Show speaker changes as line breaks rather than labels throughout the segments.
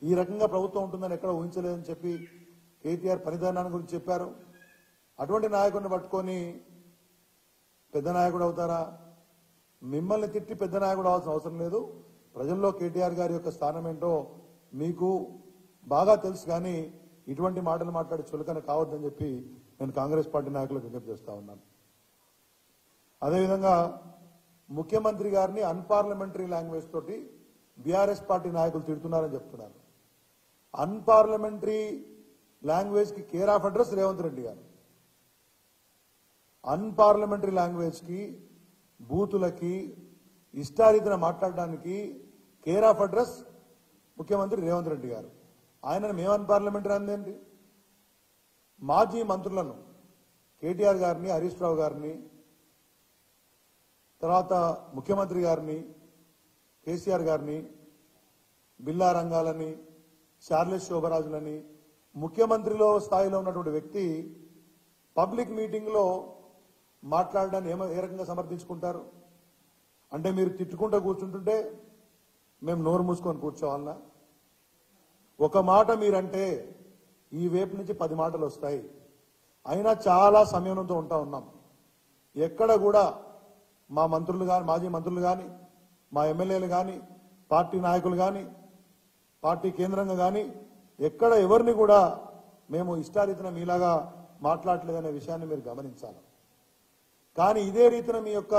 ఈ రకంగా ప్రభుత్వం ఉంటుందని ఎక్కడ ఊహించలేదని చెప్పి కేటీఆర్ పనిదానాన్ని గురించి చెప్పారు. అటువంటి నాయకుడిని పట్టుకొని పెద్ద నాయకుడు అవుతారా? మిమ్మల్ని తిట్టి పెద్ద నాయకుడు అవ్వాల్సిన అవసరం లేదు. ప్రజల్లో కేటీఆర్ గారి యొక్క స్థానం ఏంటో మీకు బాగా తెలుసు. కానీ ఇటువంటి మాటలు మాట్లాడి చులకన కావద్దని చెప్పి నేను కాంగ్రెస్ పార్టీ నాయకులకు విజ్ఞప్తి చేస్తా ఉన్నాను. అదేవిధంగా ముఖ్యమంత్రి గారిని అన్పార్లమెంటరీ లాంగ్వేజ్ తోటి బీఆర్ఎస్ పార్టీ నాయకులు తిడుతున్నారని చెప్తున్నారు. అన్పార్లమెంటరీ లాంగ్వేజ్ కి care of address Revanth Reddy గారు. అన్పార్లమెంటరీ లాంగ్వేజ్ కి బూతులకి ఇష్టారీతిన మాట్లాడడానికి కేర్ ఆఫ్ అడ్రస్ ముఖ్యమంత్రి రేవంత్ రెడ్డి గారు. ఆయనను మేము అన్పార్లమెంటరీ అందేంటి? మాజీ మంత్రులను కేటీఆర్ గారిని, హరీష్ రావు గారిని, తర్వాత ముఖ్యమంత్రి గారిని, కేసీఆర్ గారిని, బిల్లా రంగాలని, చార్లెస్ శోభరాజులని, ముఖ్యమంత్రిలో స్థాయిలో ఉన్నటువంటి వ్యక్తి పబ్లిక్ మీటింగ్ లో మాట్లాడడాన్ని ఏ రకంగా సమర్థించుకుంటారు? అంటే మీరు తిట్టుకుంటూ కూర్చుంటుంటే మేము నోరు మూసుకొని కూర్చోవాలన్నా? ఒక మాట మీరంటే ఈ వైపు నుంచి 10 మాటలు వస్తాయి. అయినా చాలా సంయమనంతో ఉంటా ఉన్నాం. ఎక్కడ కూడా మా మంత్రులు కానీ, మాజీ మంత్రులు కానీ, మా ఎమ్మెల్యేలు కానీ, పార్టీ నాయకులు కానీ, పార్టీ కేంద్రంగా కానీ ఎక్కడ ఎవరిని కూడా మేము ఇష్టారీతిన మీలాగా మాట్లాడలేదనే విషయాన్ని మీరు గమనించాలి. కానీ ఇదే రీతిన మీ యొక్క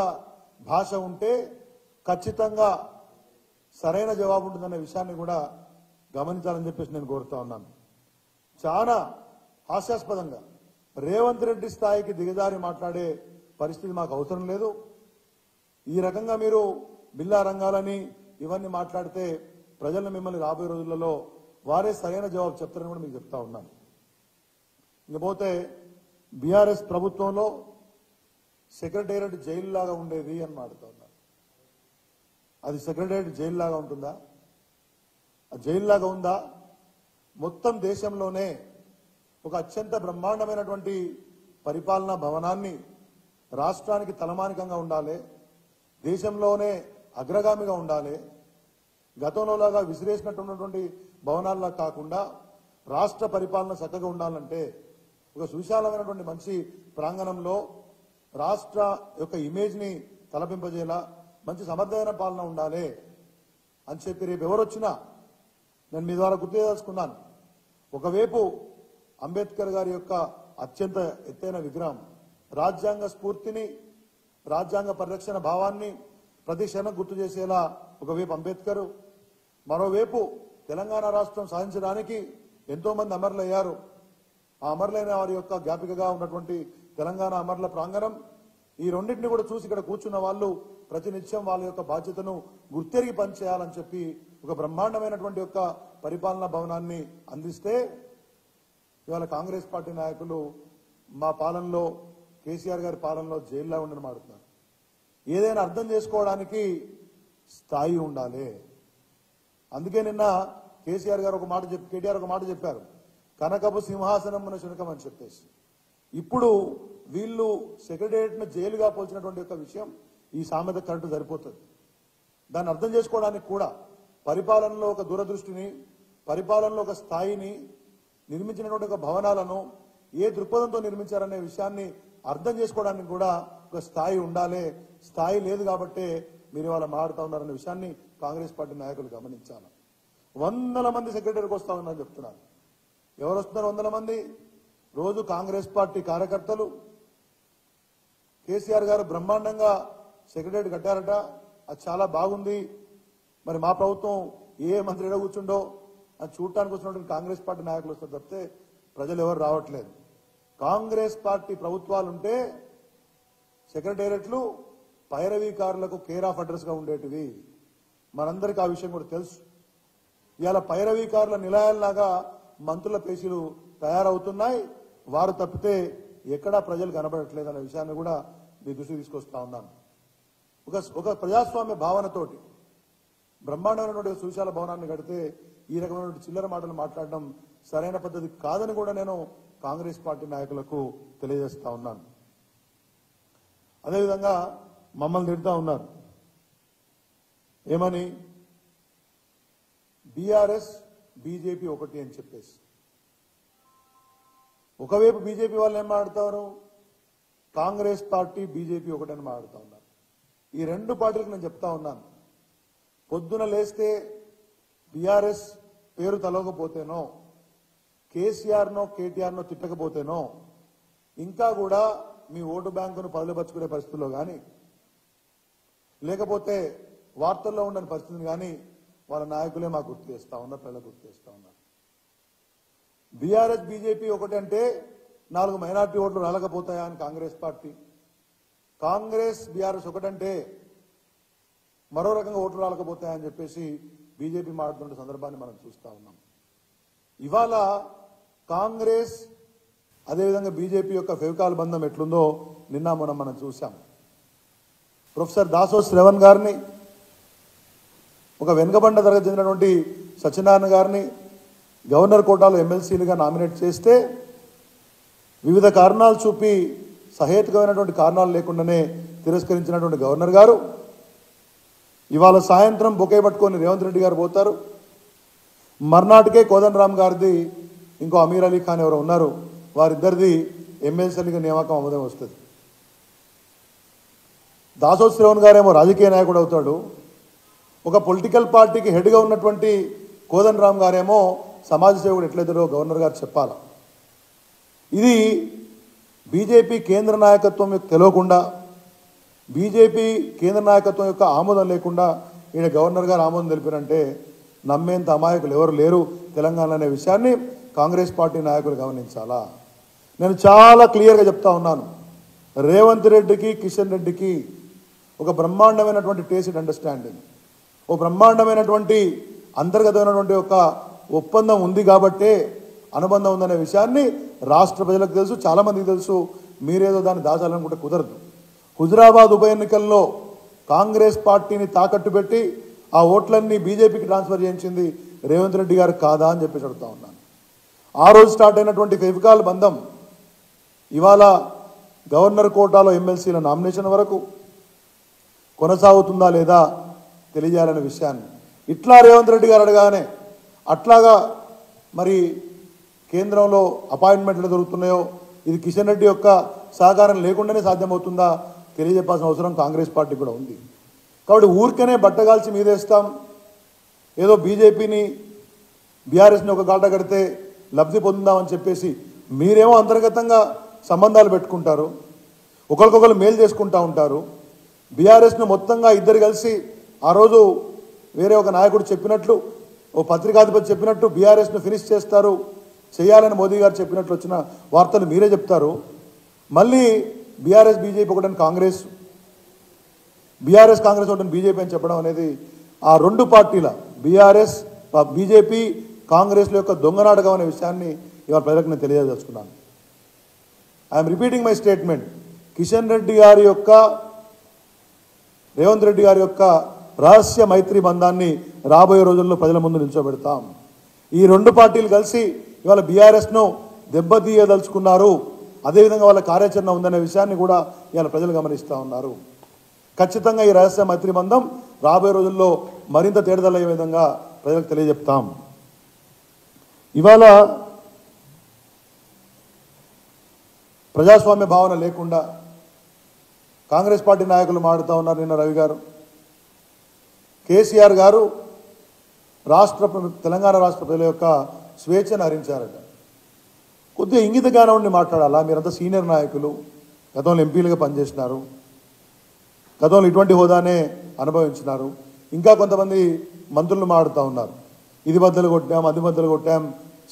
భాష ఉంటే ఖచ్చితంగా సరైన జవాబు ఉంటుందనే విషయాన్ని కూడా గమనించాలని చెప్పేసి నేను కోరుతా ఉన్నాను. చాలా హాస్యాస్పదంగా రేవంత్ రెడ్డి స్థాయికి దిగజారి మాట్లాడే పరిస్థితి మాకు అవసరం లేదు. ఈ రకంగా మీరు బిల్లా రంగాలని ఇవన్నీ మాట్లాడితే ప్రజలను మిమ్మల్ని రాబోయే రోజులలో వారే సరైన జవాబు చెప్తారని కూడా మీకు చెప్తా ఉన్నాను. ఇకపోతే బీఆర్ఎస్ ప్రభుత్వంలో సెక్రటేరియట్ జైలు లాగా ఉండేది అని మాట్లాడుతూ ఉన్నారు. అది సెక్రటేరియట్ జైలు లాగా ఉంటుందా? జైలు లాగా ఉందా? మొత్తం దేశంలోనే ఒక అత్యంత బ్రహ్మాండమైనటువంటి పరిపాలనా భవనాన్ని రాష్ట్రానికి తలమానికంగా ఉండాలి, దేశంలోనే అగ్రగామిగా ఉండాలి, గతంలోలాగా విసిరేసినటువంటి భవనాల్లా కాకుండా రాష్ట్ర పరిపాలన చక్కగా ఉండాలంటే ఒక సువిశాలమైనటువంటి మంచి ప్రాంగణంలో రాష్ట్ర యొక్క ఇమేజ్ ని తలపింపజేలా మంచి సమర్థమైన పాలన ఉండాలి అని చెప్పి రేపు ఎవరు వచ్చినా నేను మీ ద్వారా గుర్తు చేసుకున్నాను. ఒకవైపు అంబేద్కర్ గారి యొక్క అత్యంత ఎత్తైన విగ్రహం రాజ్యాంగ స్ఫూర్తిని, రాజ్యాంగ పరిరక్షణ భావాన్ని ప్రతి క్షణం గుర్తు చేసేలా ఒకవైపు అంబేద్కర్, మరోవైపు తెలంగాణ రాష్ట్రం సాధించడానికి ఎంతో మంది అమరులయ్యారు. ఆ అమరులైన వారి యొక్క జ్ఞాపికగా ఉన్నటువంటి తెలంగాణ అమరుల ప్రాంగణం, ఈ రెండింటిని కూడా చూసి ఇక్కడ కూర్చున్న వాళ్ళు ప్రతినిత్యం వాళ్ళ యొక్క బాధ్యతను గుర్తెరిగి పనిచేయాలని చెప్పి ఒక బ్రహ్మాండమైనటువంటి యొక్క పరిపాలనా భవనాన్ని అందిస్తే ఇవాళ కాంగ్రెస్ పార్టీ నాయకులు మా పాలనలో, కేసీఆర్ గారి పాలనలో జైల్లో ఉండని మాడుతున్నారు. ఏదైనా అర్థం చేసుకోవడానికి స్థాయి ఉండాలి. అందుకే నిన్న కేసీఆర్ గారు ఒక మాట కేటీఆర్ ఒక మాట చెప్పారు, కనకపు సింహాసనం మన శునకం అని చెప్పేసి. ఇప్పుడు వీళ్ళు సెక్రటేరియట్ ను జైలుగా పోల్చినటువంటి యొక్క విషయం ఈ సామెత కరెక్ట్ సరిపోతుంది. దాన్ని అర్థం చేసుకోవడానికి కూడా పరిపాలనలో ఒక దూరదృష్టిని, పరిపాలనలో ఒక స్థాయిని, నిర్మించినటువంటి ఒక భవనాలను ఏ దృక్పథంతో నిర్మించారనే విషయాన్ని అర్థం చేసుకోవడానికి కూడా ఒక స్థాయి ఉండాలి. స్థాయి లేదు కాబట్టే మీరు ఇవాళ మాట్లాడుతూ ఉన్నారనే విషయాన్ని కాంగ్రెస్ పార్టీ నాయకులు గమనించాలి. 100 మంది సెక్రటరీకి వస్తా ఉన్నారని చెప్తున్నారు. ఎవరు వస్తున్నారు? 100 మంది. రోజు కాంగ్రెస్ పార్టీ కార్యకర్తలు కేసీఆర్ గారు బ్రహ్మాండంగా సెక్రటరీ కట్టారట, అది చాలా బాగుంది, మరి మా ప్రభుత్వం ఏ మంత్రి ఎడ కూర్చుండో అని చూడటానికి వచ్చినటువంటి కాంగ్రెస్ పార్టీ నాయకులు వస్తారు తప్పితే ప్రజలు ఎవరు రావట్లేదు. కాంగ్రెస్ పార్టీ ప్రభుత్వాలుంటే సెక్రటేరియట్లు పైరవీకారులకు కేర్ ఆఫ్ అడ్రస్ గా ఉండేటివి. మనందరికీ ఆ విషయం కూడా తెలుసు. ఇవాళ పైరవీకారుల నిలయాల్లాగా మంత్రుల పేషీలు తయారవుతున్నాయి. వారు తప్పితే ఎక్కడా ప్రజలు కనబడట్లేదు అనే విషయాన్ని కూడా మీ దృష్టికి తీసుకొస్తా ఉన్నాను. ఒక ప్రజాస్వామ్య భావనతోటి బ్రహ్మాండమైనటువంటి సువిశాల భవనాన్ని కడితే ఈ రకమైన చిల్లర మాటలు మాట్లాడడం సరైన పద్ధతి కాదని కూడా నేను కాంగ్రెస్ పార్టీ నాయకులకు తెలియజేస్తా ఉన్నాను. అదేవిధంగా మమ్మల్ని తిడుతూ ఉన్నారు. ఏమని? బీఆర్ఎస్ బీజేపీ ఒకటి అని చెప్పేసి. ఒకవైపు బీజేపీ వాళ్ళు ఏం మాట్లాడతారు, కాంగ్రెస్ పార్టీ బీజేపీ ఒకటని మాట్లాడుతూ ఉన్నారు. ఈ రెండు పార్టీలకు నేను చెప్తా ఉన్నాను, పొద్దున లేస్తే బీఆర్ఎస్ పేరు తలవకపోతేనో, కేసీఆర్నో కేటీఆర్నో తిట్టకపోతేనో, ఇంకా కూడా మీ ఓటు బ్యాంకును పదిలపరుచుకునే పరిస్థితుల్లో కానీ, లేకపోతే వార్తల్లో ఉండని పరిస్థితిని కానీ వాళ్ళ నాయకులే మాకు గుర్తు చేస్తా ఉన్నారు, ప్రజలకు గుర్తు చేస్తా ఉన్నారు. బీఆర్ఎస్ బీజేపీ ఒకటంటే 4 మైనార్టీ ఓట్లు రాలకపోతాయా అని కాంగ్రెస్ పార్టీ, కాంగ్రెస్ బీఆర్ఎస్ ఒకటంటే మరో రకంగా ఓట్లు రాలకపోతాయని చెప్పేసి బీజేపీ మాట్లాడుతున్న సందర్భాన్ని మనం చూస్తా ఉన్నాం. ఇవాళ కాంగ్రెస్ అదేవిధంగా బీజేపీ యొక్క ఫెవికాల్ బంధం ఎట్లుందో నిన్న మనం చూసాం. ప్రొఫెసర్ దాసో శ్రవణ్ గారిని, ఒక వెనుకబడ్డ తరగతి చెందినటువంటి సత్యనారాయణ గారిని గవర్నర్ కోటాలో ఎమ్మెల్సీలుగా నామినేట్ చేస్తే వివిధ కారణాలు చూపి సహేతుకమైనటువంటి కారణాలు లేకుండానే తిరస్కరించినటువంటి గవర్నర్ గారు ఇవాళ సాయంత్రం బొకే పట్టుకొని రేవంత్ రెడ్డి గారు పోతారు. మర్నాటికే కోదండరామ్ గారిది ఇంకో అమీర్ అలీ ఖాన్ ఎవరో ఉన్నారు, వారిద్దరిది ఎమ్మెల్సీలుగా నియామకం అమోదం వస్తుంది. దాసో శ్రవణ్ గారేమో రాజకీయ నాయకుడు అవుతాడు, ఒక పొలిటికల్ పార్టీకి హెడ్గా ఉన్నటువంటి కోదండరామ్ గారేమో సమాజ సేవకుడు ఎట్లయితారో గవర్నర్ గారు చెప్పాలి. ఇది బీజేపీ కేంద్ర నాయకత్వం యొక్క తెలియకుండా, బీజేపీ కేంద్ర నాయకత్వం యొక్క ఆమోదం లేకుండా ఈయన గవర్నర్ గారు ఆమోదం తెలిపారంటే నమ్మేంత అమాయకులు ఎవరు లేరు తెలంగాణ అనే విషయాన్ని కాంగ్రెస్ పార్టీ నాయకులు గమనించాలా. నేను చాలా క్లియర్గా చెప్తా ఉన్నాను, రేవంత్ రెడ్డికి కిషన్ రెడ్డికి ఒక బ్రహ్మాండమైనటువంటి టేసిడ్ అండర్స్టాండింగ్, ఓ బ్రహ్మాండమైనటువంటి అంతర్గతమైనటువంటి ఒక ఒప్పందం ఉంది కాబట్టే అనుబంధం ఉందనే విషయాన్ని రాష్ట్ర ప్రజలకు తెలుసు, చాలా మందికి తెలుసు. మీరేదో దాన్ని దాచాలనుకుంటే కుదరదు. హుజురాబాద్ ఉప ఎన్నికల్లో కాంగ్రెస్ పార్టీని తాకట్టు పెట్టి ఆ ఓట్లన్నీ బీజేపీకి ట్రాన్స్ఫర్ చేయించింది రేవంత్ రెడ్డి గారు కాదా అని చెప్పేసి అడుగుతా ఉన్నాను. ఆ రోజు స్టార్ట్ అయినటువంటి ఫెవికాల్ బంధం ఇవాళ గవర్నర్ కోటాలో ఎమ్మెల్సీల నామినేషన్ వరకు కొనసాగుతుందా లేదా తెలియజేయాలనే విషయాన్ని ఇట్లా రేవంత్ రెడ్డి గారు అడగానే అట్లాగా మరి కేంద్రంలో అపాయింట్మెంట్లు దొరుకుతున్నాయో ఇది కిషన్ రెడ్డి యొక్క సహకారం లేకుండానే సాధ్యమవుతుందా తెలియజెప్పాల్సిన అవసరం కాంగ్రెస్ పార్టీ కూడా ఉంది. కాబట్టి ఊరికనే బట్టగాల్చి మీదేస్తాం, ఏదో బీజేపీని బీఆర్ఎస్ని ఒక గాట కడితే లబ్ధి పొందుదామని చెప్పేసి మీరేమో అంతర్గతంగా సంబంధాలు పెట్టుకుంటారు, ఒకరికొకరు మేలు చేసుకుంటూ ఉంటారు. బీఆర్ఎస్ను మొత్తంగా ఇద్దరు కలిసి ఆ రోజు వేరే ఒక నాయకుడు చెప్పినట్లు, ఓ పత్రికాధిపతి చెప్పినట్టు బీఆర్ఎస్ను ఫినిష్ చేస్తారు, చేయాలని మోదీ గారు చెప్పినట్లు వచ్చిన వార్తలు మీరే చెప్తారు. మళ్ళీ బీఆర్ఎస్ బీజేపీ ఒకటని కాంగ్రెస్, బీఆర్ఎస్ కాంగ్రెస్ ఒకటని బీజేపీ అని చెప్పడం అనేది ఆ రెండు పార్టీల బీఆర్ఎస్ బీజేపీ కాంగ్రెస్ల యొక్క దొంగనాటకం అనే విషయాన్ని ఇవాళ ప్రజలకు నేను తెలియజేసుకున్నాను. I'm repeating my statement. Kishan Reddy గారి యొక్క రేవంత్ రెడ్డి గారి యొక్క రహస్య మైత్రి బంధాన్ని రాబోయే రోజుల్లో ప్రజల ముందు నిల్చోబెడతాం. ఈ రెండు పార్టీలు కలిసి ఇవాళ బీఆర్ఎస్ను దెబ్బతీయదలుచుకున్నారు, అదేవిధంగా వాళ్ళ కార్యాచరణ ఉందనే విషయాన్ని కూడా ఇవాళ ప్రజలు గమనిస్తూ ఉన్నారు. ఖచ్చితంగా ఈ రహస్య మైత్రి బంధం రాబోయే రోజుల్లో మరింత తేడదలయ్యే విధంగా ప్రజలకు తెలియజెప్తాం. ఇవాళ ప్రజాస్వామ్య భావన లేకుండా కాంగ్రెస్ పార్టీ నాయకులు మాట్లాడుతూ ఉన్నారు. నిన్న రవి గారు, కేసీఆర్ గారు తెలంగాణ రాష్ట్ర ప్రజల యొక్క స్వేచ్ఛను హరించారట. కొద్దిగా ఇంగిత జ్ఞానం ఉండి మాట్లాడాలా? మీరంతా సీనియర్ నాయకులు, గతంలో ఎంపీలుగా పనిచేసినారు, గతంలో ఇటువంటి హోదానే అనుభవించినారు. ఇంకా కొంతమంది మంత్రులు మాట్లాడుతూ ఉన్నారు, ఇది బద్దలు కొట్టాం, అది బద్దలు కొట్టాం,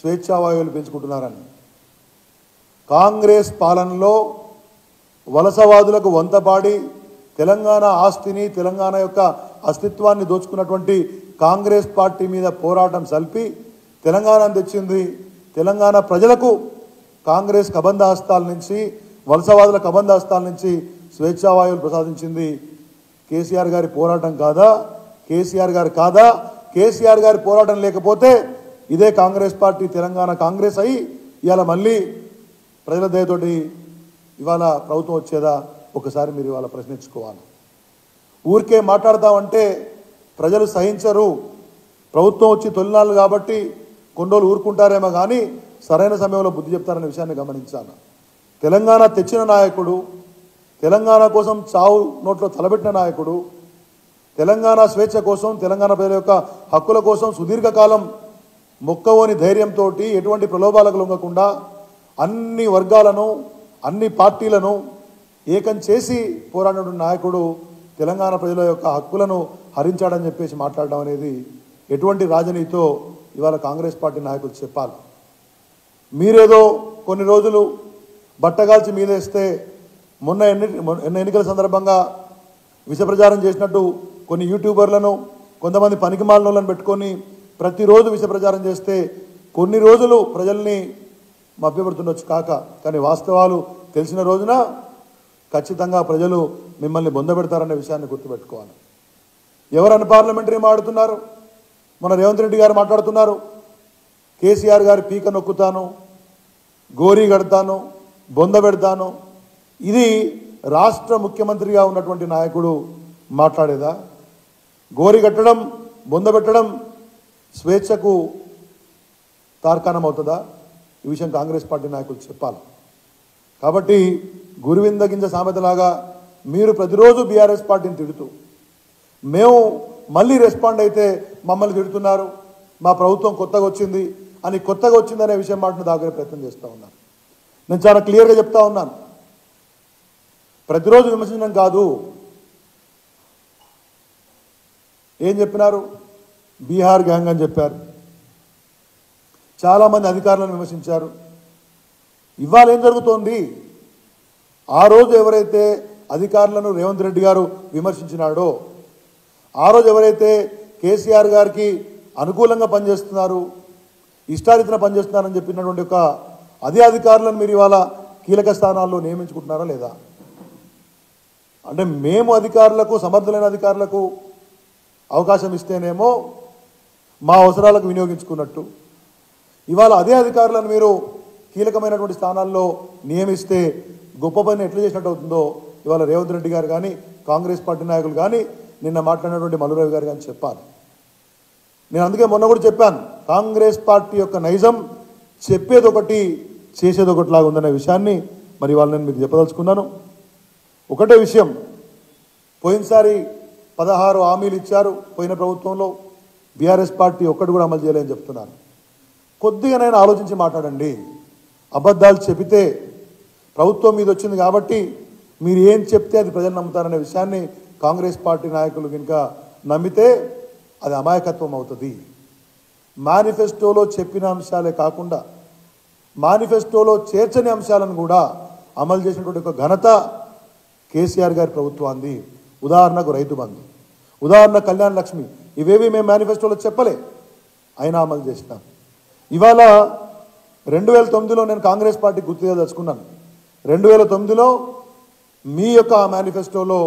స్వేచ్ఛావాయువులు పెంచుకుంటున్నారని. కాంగ్రెస్ పాలనలో వలసవాదులకు వంతపాడి తెలంగాణ ఆస్తిని, తెలంగాణ యొక్క అస్తిత్వాన్ని దోచుకున్నటువంటి కాంగ్రెస్ పార్టీ మీద పోరాటం సల్పి తెలంగాణను తెచ్చింది. తెలంగాణ ప్రజలకు కాంగ్రెస్ కబంధ హస్తాల నుంచి, వలసవాదుల కబంధ హస్తాల నుంచి స్వేచ్ఛావాయువులు ప్రసాదించింది కేసీఆర్ గారి పోరాటం కాదా? కేసీఆర్ గారు కాదా? కేసీఆర్ గారి పోరాటం లేకపోతే ఇదే కాంగ్రెస్ పార్టీ తెలంగాణ కాంగ్రెస్ అయి ఇవాళ మళ్ళీ ప్రజల దయతోటి ఇవాళ ప్రభుత్వం వచ్చేదా? ఒకసారి మీరు ఇవాళ ప్రశ్నించుకోవాలి. ఊరికే మాట్లాడతామంటే ప్రజలు సహించరు. ప్రభుత్వం వచ్చి తొలినాళ్ళు కాబట్టి కొన్ని రోజులు ఊరుకుంటారేమో కానీ సరైన సమయంలో బుద్ధి చెప్తారనే విషయాన్ని గమనించాలి. తెలంగాణ తెచ్చిన నాయకుడు, తెలంగాణ కోసం చావు నోట్లో తలబెట్టిన నాయకుడు, తెలంగాణ స్వేచ్ఛ కోసం, తెలంగాణ ప్రజల యొక్క హక్కుల కోసం సుదీర్ఘకాలం మొక్కవోని ధైర్యంతో ఎటువంటి ప్రలోభాలకు లొంగకుండా అన్ని వర్గాలను, అన్ని పార్టీలను ఏకం చేసి పోరాడిన నాయకుడు తెలంగాణ ప్రజల యొక్క హక్కులను హరించాడని చెప్పేసి మాట్లాడడం అనేది ఎటువంటి రాజనీతితో ఇవాళ కాంగ్రెస్ పార్టీ నాయకులు చెప్పాలి. మీరేదో కొన్ని రోజులు బట్టగాల్చి మీదేస్తే మొన్న ఎన్నికల సందర్భంగా విష ప్రచారం చేసినట్టు కొన్ని యూట్యూబర్లను, కొంతమంది పనికిమాలినోళ్ళను పెట్టుకొని ప్రతిరోజు విష ప్రచారం చేస్తే కొన్ని రోజులు ప్రజల్ని మభ్యపెడుతుండొచ్చు కాక, కానీ వాస్తవాలు తెలిసిన రోజున ఖచ్చితంగా ప్రజలు మిమ్మల్ని బొందబెడతారనే విషయాన్ని గుర్తుపెట్టుకోవాలి. ఎవరన్నా పార్లమెంటరీ మాట్లాడుతున్నారు, మన రేవంత్ రెడ్డి గారు మాట్లాడుతున్నారు, కేసీఆర్ గారి పీక నొక్కుతాను, గోరీ కడతాను, బొంద పెడతాను. ఇది రాష్ట్ర ముఖ్యమంత్రిగా ఉన్నటువంటి నాయకుడు మాట్లాడేదా? గోరీ కట్టడం, బొంద పెట్టడం స్వేచ్ఛకు తార్కాణం అవుతుందా? ఈ విషయం కాంగ్రెస్ పార్టీ నాయకులు చెప్పాలి. కాబట్టి గురువింద గింజ సామెతలాగా మీరు ప్రతిరోజు బీఆర్ఎస్ పార్టీని తిడుతూ, మేము మళ్ళీ రెస్పాండ్ అయితే మమ్మల్ని తిడుతున్నారు, మా ప్రభుత్వం కొత్తగా వచ్చింది అని, కొత్తగా వచ్చిందనే విషయం మాటను దాగే ప్రయత్నం చేస్తూ ఉన్నారు. నేను చాలా క్లియర్గా చెప్తా ఉన్నాను, ప్రతిరోజు విమర్శించడం కాదు. ఏం చెప్పినారు? బీహార్ గ్యాంగ్ అని చెప్పారు, చాలామంది అధికారులను విమర్శించారు. ఇవాళ ఏం జరుగుతోంది? ఆ రోజు ఎవరైతే అధికారులను రేవంత్ రెడ్డి గారు విమర్శించినాడో, ఆ రోజు ఎవరైతే కేసీఆర్ గారికి అనుకూలంగా పనిచేస్తున్నారు, ఇష్టారీతిన పనిచేస్తున్నారని చెప్పినటువంటి ఒక అదే అధికారులను మీరు ఇవాళ కీలక స్థానాల్లో నియమించుకుంటున్నారా లేదా? అంటే మేము అధికారులకు, సమర్థులైన అధికారులకు అవకాశం ఇస్తేనేమో మా అవసరాలకు వినియోగించుకున్నట్టు, ఇవాళ అదే అధికారులను మీరు కీలకమైనటువంటి స్థానాల్లో నియమిస్తే గొప్ప పని ఎట్లా చేసినట్టు అవుతుందో ఇవాళ రేవంత్ రెడ్డి గారు కానీ, కాంగ్రెస్ పార్టీ నాయకులు కానీ, నిన్న మాట్లాడినటువంటి మల్లురావు గారు కానీ చెప్పాలి. నేను అందుకే మొన్న కూడా చెప్పాను, కాంగ్రెస్ పార్టీ యొక్క నైజం చెప్పేది ఒకటి, చేసేది ఒకటిలాగా ఉందనే విషయాన్ని మరి ఇవాళ నేను మీకు చెప్పదలుచుకున్నాను. ఒకటే విషయం, పోయినసారి 16 హామీలు ఇచ్చారు పోయిన ప్రభుత్వంలో, బీఆర్ఎస్ పార్టీ ఒక్కటి కూడా అమలు చేయలేదని చెప్తున్నారు. కొద్దిగానైనా ఆలోచించి మాట్లాడండి. అబద్ధాలు చెబితే ప్రభుత్వం మీద వచ్చింది కాబట్టి మీరు ఏం చెప్తే అది ప్రజలు నమ్ముతారనే విషయాన్ని కాంగ్రెస్ పార్టీ నాయకులు కనుక నమ్మితే అది అమాయకత్వం అవుతుంది. మేనిఫెస్టోలో చెప్పిన అంశాలే కాకుండా మేనిఫెస్టోలో చేర్చని అంశాలను కూడా అమలు చేసినటువంటి ఒక ఘనత కేసీఆర్ గారి ప్రభుత్వాన్ని. ఉదాహరణకు రైతు బంధు, ఉదాహరణ కళ్యాణ లక్ష్మి, ఇవేవి మేము మేనిఫెస్టోలో చెప్పలే, అయినా అమలు చేసినాం. ఇవాళ 2009లో నేను కాంగ్రెస్ పార్టీ గుర్తుగా తెలుసుకున్నాను. 2009లో మీ యొక్క మేనిఫెస్టోలో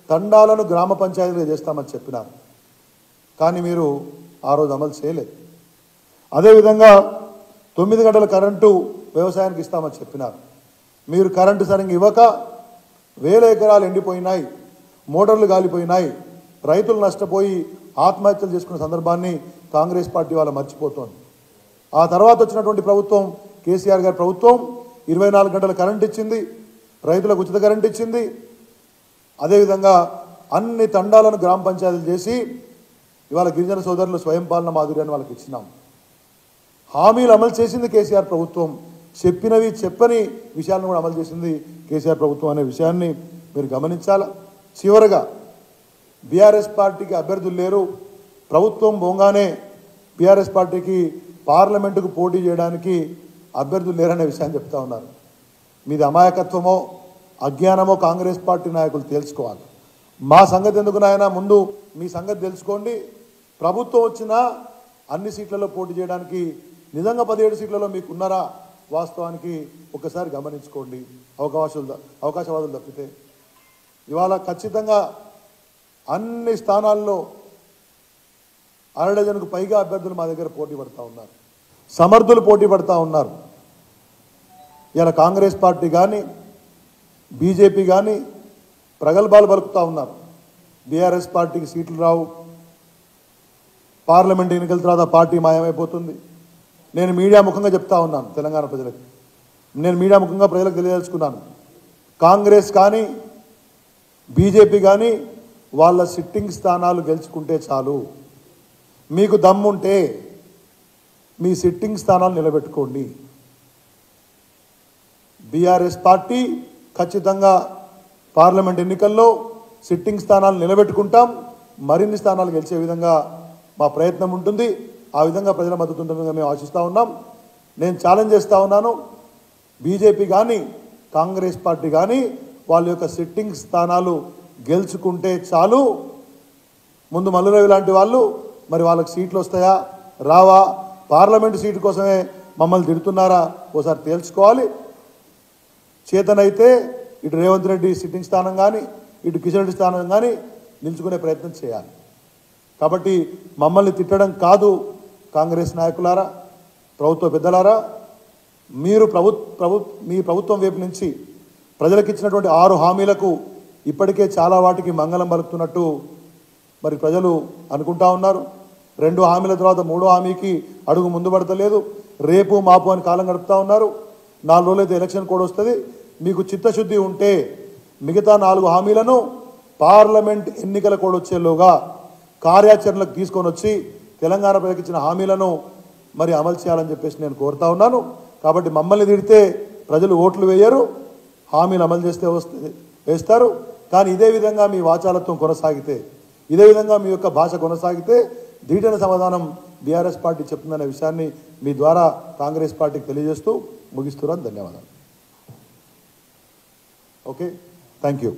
తండాలను గ్రామ పంచాయతీలుగా చేస్తామని చెప్పినారు, కానీ మీరు ఆ రోజు అమలు చేయలేదు. అదేవిధంగా 9 గంటల కరెంటు వ్యవసాయానికి ఇస్తామని చెప్పినారు, మీరు కరెంటు సరిగ్గా ఇవ్వక 1000 ఎకరాలు ఎండిపోయినాయి, మోటార్లు గాలిపోయినాయి, రైతులు నష్టపోయి ఆత్మహత్యలు చేసుకున్న సందర్భాన్ని కాంగ్రెస్ పార్టీ వాళ్ళ మర్చిపోతోంది. ఆ తర్వాత వచ్చినటువంటి ప్రభుత్వం, కేసీఆర్ గారి ప్రభుత్వం 24 గంటల కరెంట్ ఇచ్చింది, రైతులకు ఉచిత కరెంట్ ఇచ్చింది. అదేవిధంగా అన్ని తండాలను గ్రామ పంచాయతీలు చేసి ఇవాళ గిరిజన సోదరులు స్వయం పాలన మాధుర్యాన్ని వాళ్ళకి ఇచ్చినాం. హామీలు అమలు చేసింది కేసీఆర్ ప్రభుత్వం, చెప్పినవి చెప్పని విషయాలను కూడా అమలు చేసింది కేసీఆర్ ప్రభుత్వం అనే విషయాన్ని మీరు గమనించాలా. చివరగా బీఆర్ఎస్ పార్టీకి అభ్యర్థులు లేరు, ప్రభుత్వం పోగానే బీఆర్ఎస్ పార్టీకి పార్లమెంటుకు పోటీ చేయడానికి అభ్యర్థులు లేరనే విషయాన్ని చెప్తా ఉన్నారు. మీది అమాయకత్వమో అజ్ఞానమో కాంగ్రెస్ పార్టీ నాయకులు తెలుసుకోవాలి. మా సంగతి ఎందుకు నాయన, ముందు మీ సంగతి తెలుసుకోండి. ప్రభుత్వం వచ్చినా అన్ని సీట్లలో పోటీ చేయడానికి నిజంగా 17 సీట్లలో మీకు ఉన్నారా వాస్తవానికి ఒకసారి గమనించుకోండి. అవకాశవాదులు తప్పితే ఇవాళ ఖచ్చితంగా అన్ని స్థానాల్లో 1/2 డజన్కు పైగా అభ్యర్థులు మా దగ్గర పోటీ పడతా ఉన్నారు, సమర్థులు పోటీ పడతా ఉన్నారు. ఇలా కాంగ్రెస్ పార్టీ కానీ బీజేపీ కానీ ప్రగల్భాలు పలుకుతూ ఉన్నారు. బీఆర్ఎస్ పార్టీకి సీట్లు రావు, పార్లమెంట్ ఎన్నికల తర్వాత పార్టీ మాయమైపోతుంది, నేను మీడియా ముఖంగా చెప్తా ఉన్నాను తెలంగాణ ప్రజలకు, నేను మీడియా ముఖంగా ప్రజలకు తెలియదలుచుకున్నాను. కాంగ్రెస్ కానీ బీజేపీ కానీ వాళ్ళ సిట్టింగ్ స్థానాలు గెలుచుకుంటే చాలు. మీకు దమ్ముంటే మీ సిట్టింగ్ స్థానాలు నిలబెట్టుకోండి. బీఆర్ఎస్ పార్టీ ఖచ్చితంగా పార్లమెంట్ ఎన్నికల్లో సిట్టింగ్ స్థానాలు నిలబెట్టుకుంటాం. మరిన్ని స్థానాలు గెలిచే విధంగా మా ప్రయత్నం ఉంటుంది. ఆ విధంగా ప్రజల మద్దతు ఉంటుందని మేము ఆశిస్తూ ఉన్నాం. నేను ఛాలెంజ్ చేస్తూ ఉన్నాను, బీజేపీ కానీ కాంగ్రెస్ పార్టీ కానీ వాళ్ళ యొక్క సిట్టింగ్ స్థానాలు గెలుచుకుంటే చాలు. ముందు మల్లురవి లాంటి వాళ్ళు మరి వాళ్ళకి సీట్లు వస్తాయా రావా, పార్లమెంటు సీటు కోసమే మమ్మల్ని తిడుతున్నారా ఓసారి తేల్చుకోవాలి. చేతనైతే ఇటు రేవంత్ రెడ్డి సిట్టింగ్ స్థానం కానీ ఇటు కిషన్ రెడ్డి స్థానం కానీ నిలుచుకునే ప్రయత్నం చేయాలి. కాబట్టి మమ్మల్ని తిట్టడం కాదు కాంగ్రెస్ నాయకులారా, ప్రభుత్వ పెద్దలారా, మీరు మీ ప్రభుత్వం వైపు నుంచి ప్రజలకు ఇచ్చినటువంటి 6 హామీలకు ఇప్పటికే చాలా వాటికి మంగళం పలుకుతున్నట్టు మరి ప్రజలు అనుకుంటా ఉన్నారు. 2 హామీల తర్వాత 3వ హామీకి అడుగు ముందు పడతలేదు. రేపు మాపు అని కాలం గడుపుతా ఉన్నారు. 4 రోజులైతే ఎలక్షన్ కోడ్ వస్తుంది. మీకు చిత్తశుద్ధి ఉంటే మిగతా 4 హామీలను పార్లమెంట్ ఎన్నికల కోడ్ వచ్చేలోగా కార్యాచరణలకు తీసుకొని వచ్చి తెలంగాణ ప్రజలకు ఇచ్చిన హామీలను మరి అమలు చేయాలని చెప్పేసి నేను కోరుతా ఉన్నాను. కాబట్టి మమ్మల్ని తిడితే ప్రజలు ఓట్లు వేయరు, హామీలు అమలు చేస్తే వేస్తారు. కానీ ఇదే విధంగా మీ వాచాలత్వం కొనసాగితే, ఇదే విధంగా మీ యొక్క భాష కొనసాగితే ధీటైన సమాధానం బీఆర్ఎస్ పార్టీ చెప్తుందనే విషయాన్ని మీ ద్వారా కాంగ్రెస్ పార్టీకి తెలియజేస్తూ ముగిస్తున్నాను. ధన్యవాదాలు. Okay, thank you.